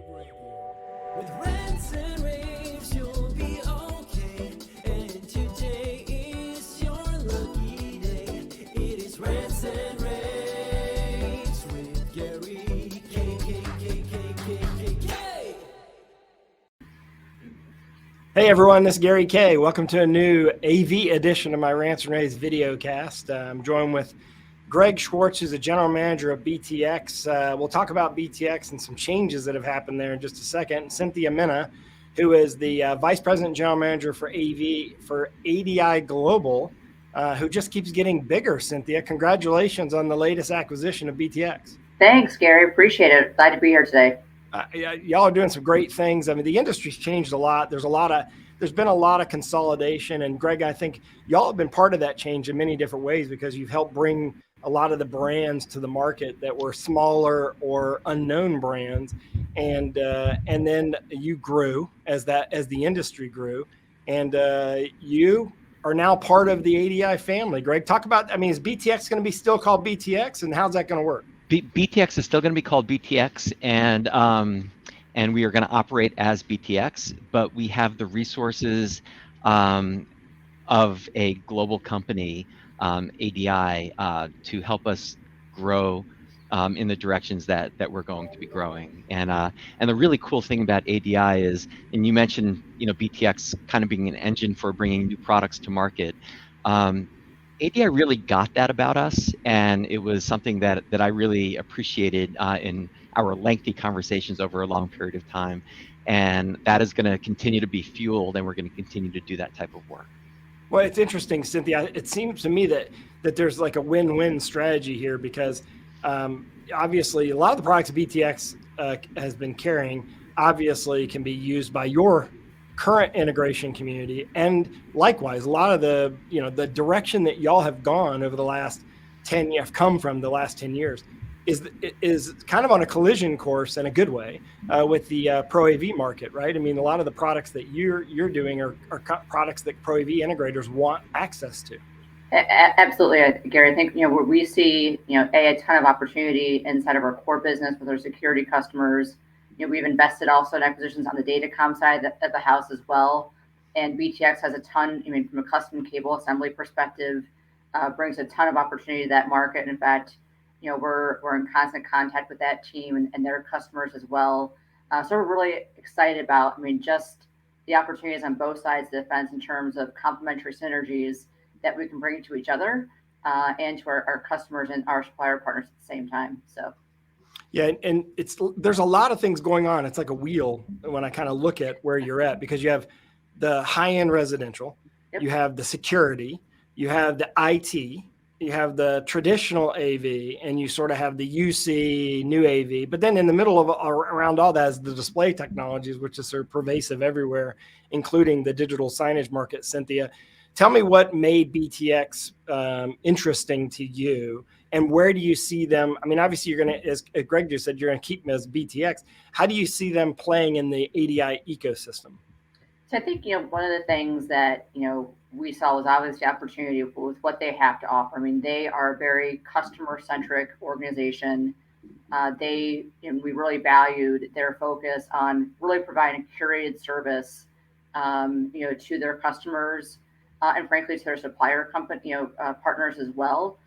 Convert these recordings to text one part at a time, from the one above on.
With rants and raves, you'll be okay. And today is your lucky day. It is rants and raves with Gary K. Hey everyone, this is Gary K. Welcome to a new AV edition of my Rants and Raves video cast. I'm joined with Greg Schwartz, who's the general manager of BTX. We'll talk about BTX and some changes that have happened there in just a second. And Cynthia Minna, who is the vice president and general manager for AV for ADI Global, who just keeps getting bigger. Cynthia, congratulations on the latest acquisition of BTX. Thanks, Gary. Appreciate it. Glad to be here today. Y'all are doing some great things. I mean, the industry's changed a lot. There's been a lot of consolidation, and Greg, I think y'all have been part of that change in many different ways because you've helped bring a lot of the brands to the market that were smaller or unknown brands, and then you grew as the industry grew, and you are now part of the ADI family. Greg, talk about. I mean, is BTX going to be still called BTX, and how's that going to work? BTX is still going to be called BTX, and we are going to operate as BTX, but we have the resources of a global company, ADI, to help us grow in the directions that we're going to be growing. And the really cool thing about ADI is, and you mentioned, BTX kind of being an engine for bringing new products to market. ADI really got that about us, and it was something that I really appreciated in our lengthy conversations over a long period of time, and that is going to continue to be fueled, and we're going to continue to do that type of work. Well, it's interesting, Cynthia. It seems to me that there's like a win-win strategy here because obviously a lot of the products BTX has been carrying obviously can be used by your current integration community, and likewise a lot of the direction that y'all have gone over the last 10 years, come from the last 10 years is kind of on a collision course in a good way with the Pro AV market, right? I mean, a lot of the products that you're doing are products that Pro AV integrators want access to. Absolutely, Gary. I think where we see a ton of opportunity inside of our core business with our security customers. We've invested also in acquisitions on the datacom side of the house as well. And BTX has a ton, from a custom cable assembly perspective, brings a ton of opportunity to that market. And in fact, we're in constant contact with that team and their customers as well. So we're really excited about, just the opportunities on both sides of the fence in terms of complementary synergies that we can bring to each other and to our customers and our supplier partners at the same time. So. Yeah, and there's a lot of things going on. It's like a wheel when I kind of look at where you're at, because you have the high-end residential, yep. You have the security, you have the IT, you have the traditional AV, and you sort of have the UC new AV. But then in the middle of around all that is the display technologies, which is sort of pervasive everywhere, including the digital signage market. Cynthia, tell me what made BTX interesting to you. And where do you see them? I mean, obviously, you're going to, as Greg just said, you're going to keep them as BTX. How do you see them playing in the ADI ecosystem? So I think, one of the things that, we saw was obviously opportunity with what they have to offer. They are a very customer-centric organization. We really valued their focus on really providing curated service, to their customers and frankly, to their supplier company, partners as well.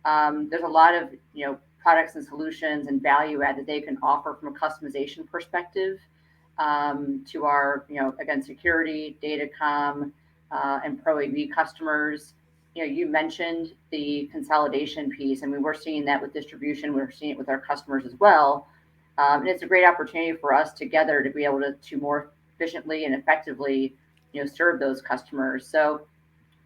There's a lot of products and solutions and value add that they can offer from a customization perspective to our again security, datacom, and Pro AV customers. You mentioned the consolidation piece, and we were seeing that with distribution. We're seeing it with our customers as well, and it's a great opportunity for us together to be able to more efficiently and effectively serve those customers. So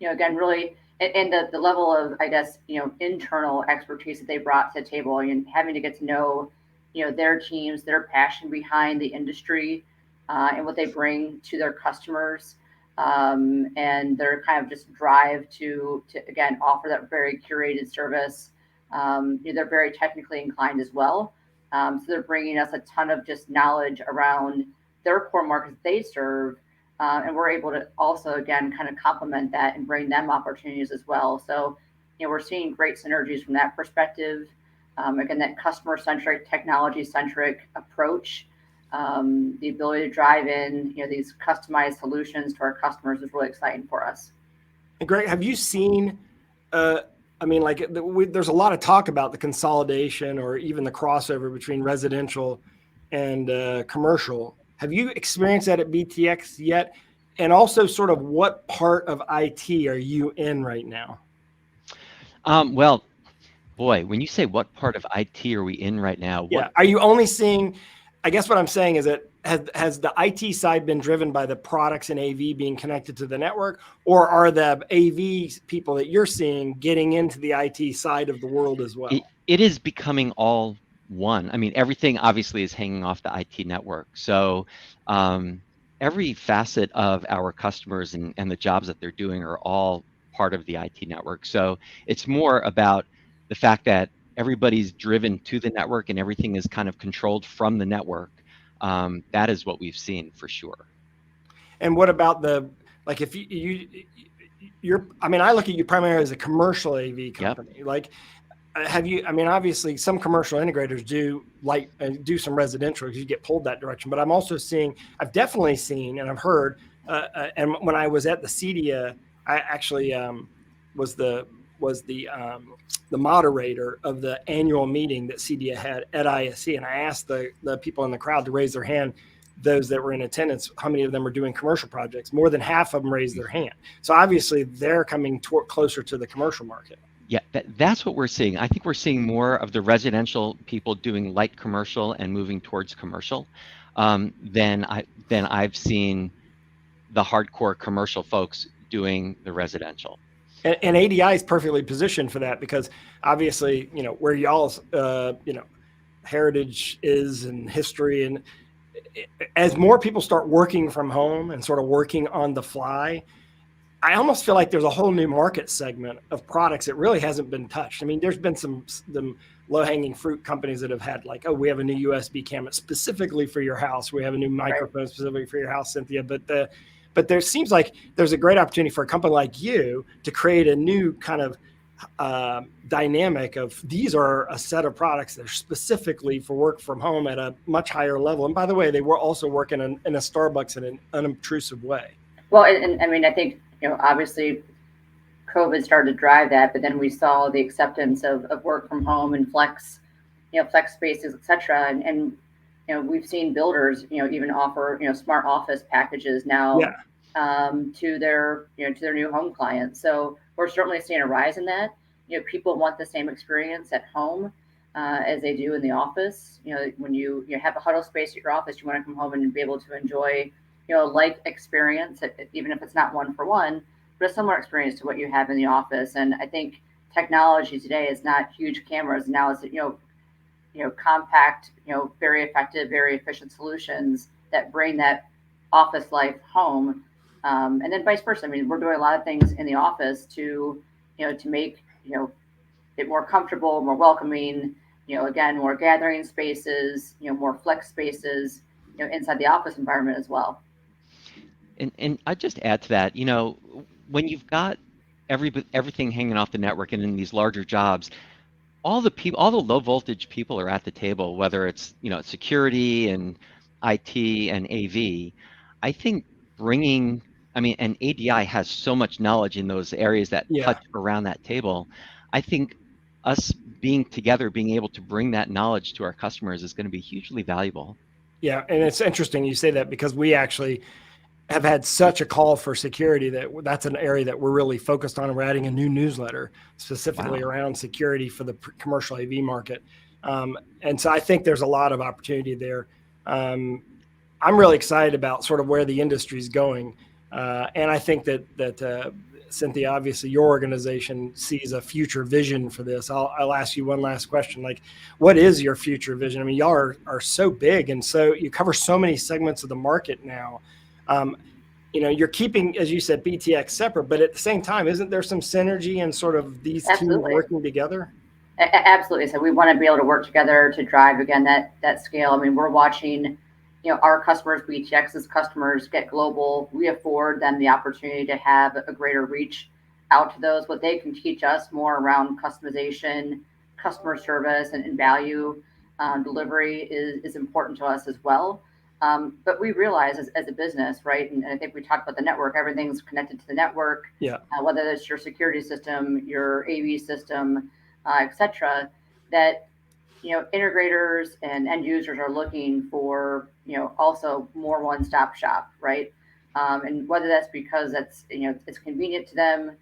again, really. And the level of, I guess, internal expertise that they brought to the table and having to get to know, their teams, their passion behind the industry and what they bring to their customers and their kind of just drive to again, offer that very curated service. They're very technically inclined as well. So they're bringing us a ton of just knowledge around their core markets they serve. And we're able to also, again, kind of complement that and bring them opportunities as well. So, we're seeing great synergies from that perspective. Again, that customer-centric, technology-centric approach The ability to drive in, these customized solutions to our customers is really exciting for us. And Greg, have you seen, I mean, like there's a lot of talk about the consolidation or even the crossover between residential and commercial. Have you experienced that at BTX yet? And also sort of what part of IT are you in right now? Well, boy, when you say what part of IT are we in right now, Yeah. Are you only seeing, I guess what I'm saying is that has the IT side been driven by the products and AV being connected to the network, or are the AV people that you're seeing getting into the IT side of the world as well? it is becoming all one. I mean, everything obviously is hanging off the IT network. So every facet of our customers and the jobs that they're doing are all part of the IT network. So it's more about the fact that everybody's driven to the network and everything is kind of controlled from the network. That is what we've seen for sure. And what about like if you're, I mean, I look at you primarily as a commercial AV company. Yep. Like, have you, I mean, obviously some commercial integrators do some residential because you get pulled that direction, but I'm also seeing, I've definitely seen, and I've heard, and when I was at the CEDIA, I actually was the moderator of the annual meeting that CEDIA had at ISE. And I asked the people in the crowd to raise their hand, those that were in attendance, how many of them were doing commercial projects. More than half of them raised their hand. So obviously they're coming closer to the commercial market. Yeah, that's what we're seeing. I think we're seeing more of the residential people doing light commercial and moving towards commercial than I've seen the hardcore commercial folks doing the residential. And ADI is perfectly positioned for that because obviously, where y'all's, heritage is and history, and as more people start working from home and sort of working on the fly, I almost feel like there's a whole new market segment of products that really hasn't been touched. I mean, there's been some low-hanging fruit companies that have had like, oh, we have a new USB camera specifically for your house. We have a new microphone specifically for your house, Cynthia. But there seems like there's a great opportunity for a company like you to create a new kind of dynamic of these are a set of products that are specifically for work from home at a much higher level. And by the way, they were also working in a Starbucks in an unobtrusive way. Well, and I mean, I think, obviously COVID started to drive that, but then we saw the acceptance of work from home and flex spaces, et cetera. And we've seen builders, even offer, smart office packages now to their new home clients. So we're certainly seeing a rise in that. People want the same experience at home as they do in the office. When you have a huddle space at your office, you want to come home and be able to enjoy like experience, even if it's not one for one, but a similar experience to what you have in the office. And I think technology today is not huge cameras. Now it's, compact, very effective, very efficient solutions that bring that office life home. And then vice versa. I mean, we're doing a lot of things in the office to make, it more comfortable, more welcoming, again, more gathering spaces, more flex spaces, inside the office environment as well. And I just add to that, when you've got everything hanging off the network and in these larger jobs, all the low voltage people are at the table, whether it's security and IT and AV. I think and ADI has so much knowledge in those areas that touch around that table. I think us being together, being able to bring that knowledge to our customers is going to be hugely valuable. Yeah, and it's interesting you say that because we actually have had such a call for security that's an area that we're really focused on. We're adding a new newsletter specifically around security for the commercial AV market. And so I think there's a lot of opportunity there. I'm really excited about sort of where the industry is going. And I think that Cynthia, obviously your organization sees a future vision for this. I'll ask you one last question. Like, what is your future vision? I mean, y'all are so big and so you cover so many segments of the market now. You're keeping, as you said, BTX separate, but at the same time, isn't there some synergy in sort of these two working together? Absolutely. So we want to be able to work together to drive, again, that scale. I mean, we're watching, our customers, BTX's customers, get global. We afford them the opportunity to have a greater reach out to those. What they can teach us more around customization, customer service, and value delivery is important to us as well. But we realize as a business, right? And I think we talked about the network, everything's connected to the network, Yeah. whether it's your security system, your AV system, et cetera, that, integrators and end users are looking for, also more one-stop shop, right? And whether that's because it's convenient to them,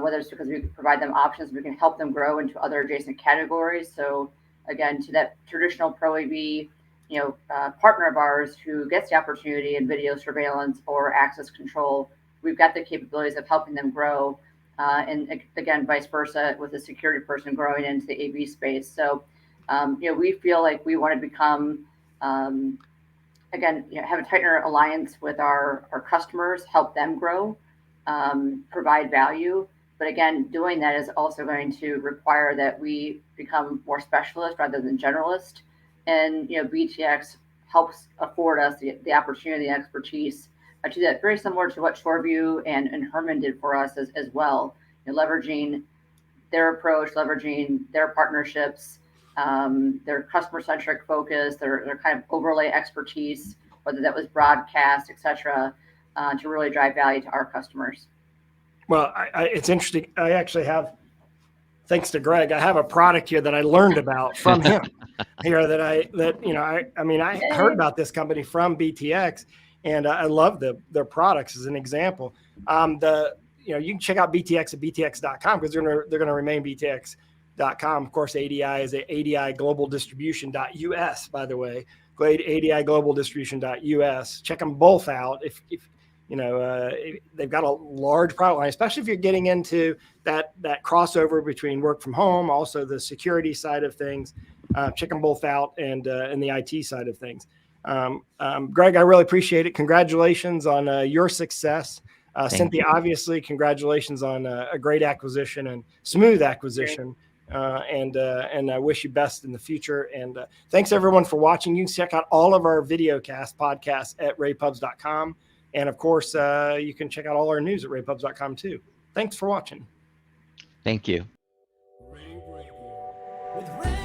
whether it's because we provide them options, we can help them grow into other adjacent categories. So again, to that traditional Pro AV, partner of ours who gets the opportunity in video surveillance or access control, we've got the capabilities of helping them grow. And again, vice versa with a security person growing into the AV space. So, we feel like we want to become, again, have a tighter alliance with our customers, help them grow, provide value. But again, doing that is also going to require that we become more specialist rather than generalist. And, BTX helps afford us the opportunity and expertise to do that, very similar to what Shoreview and Herman did for us as well, leveraging their approach, leveraging their partnerships, their customer-centric focus, their kind of overlay expertise, whether that was broadcast, et cetera, to really drive value to our customers. Well, it's interesting. I actually have, thanks to Greg, I have a product here that I learned about from him here I heard about this company from BTX, and I love their products as an example. You can check out BTX at btx.com because they're going to remain btx.com. Of course, ADI is at ADI Global Distribution.us, by the way. Go to ADI Global Distribution.us. Check them both out. If they've got a large product line, especially if you're getting into that crossover between work from home, also the security side of things. Check them both out, and the IT side of things. Greg, I really appreciate it. Congratulations on your success. Cynthia, obviously, congratulations on a great acquisition and smooth acquisition. And I wish you best in the future. And thanks everyone for watching. You can check out all of our podcasts at ravepubs.com. And of course, you can check out all our news at ravepubs.com too. Thanks for watching. Thank you. rAVe Radio with rAVe.